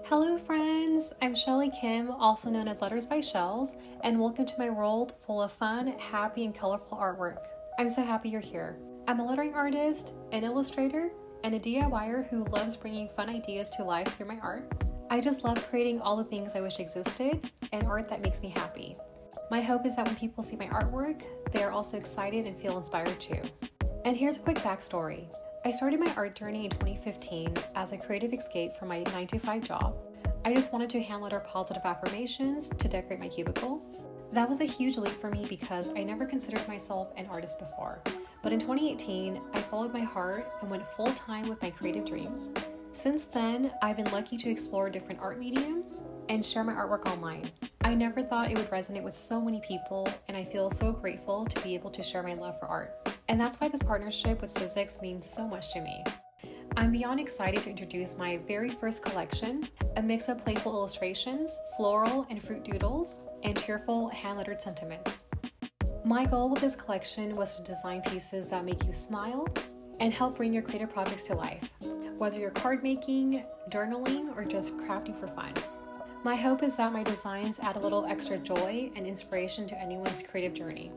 Hello friends, I'm Shelly Kim, also known as Letters by Shells, and welcome to my world full of fun, happy, and colorful artwork. I'm so happy you're here. I'm a lettering artist, an illustrator, and a DIYer who loves bringing fun ideas to life through my art. I just love creating all the things I wish existed and art that makes me happy. My hope is that when people see my artwork, they are also excited and feel inspired too. And here's a quick backstory. I started my art journey in 2015 as a creative escape from my 9-to-5 job. I just wanted to hand letter positive affirmations to decorate my cubicle. That was a huge leap for me because I never considered myself an artist before. But in 2018, I followed my heart and went full-time with my creative dreams. Since then, I've been lucky to explore different art mediums and share my artwork online. I never thought it would resonate with so many people, and I feel so grateful to be able to share my love for art. And that's why this partnership with Sizzix means so much to me. I'm beyond excited to introduce my very first collection, a mix of playful illustrations, floral and fruit doodles, and cheerful hand-lettered sentiments. My goal with this collection was to design pieces that make you smile and help bring your creative projects to life, whether you're card making, journaling, or just crafting for fun. My hope is that my designs add a little extra joy and inspiration to anyone's creative journey.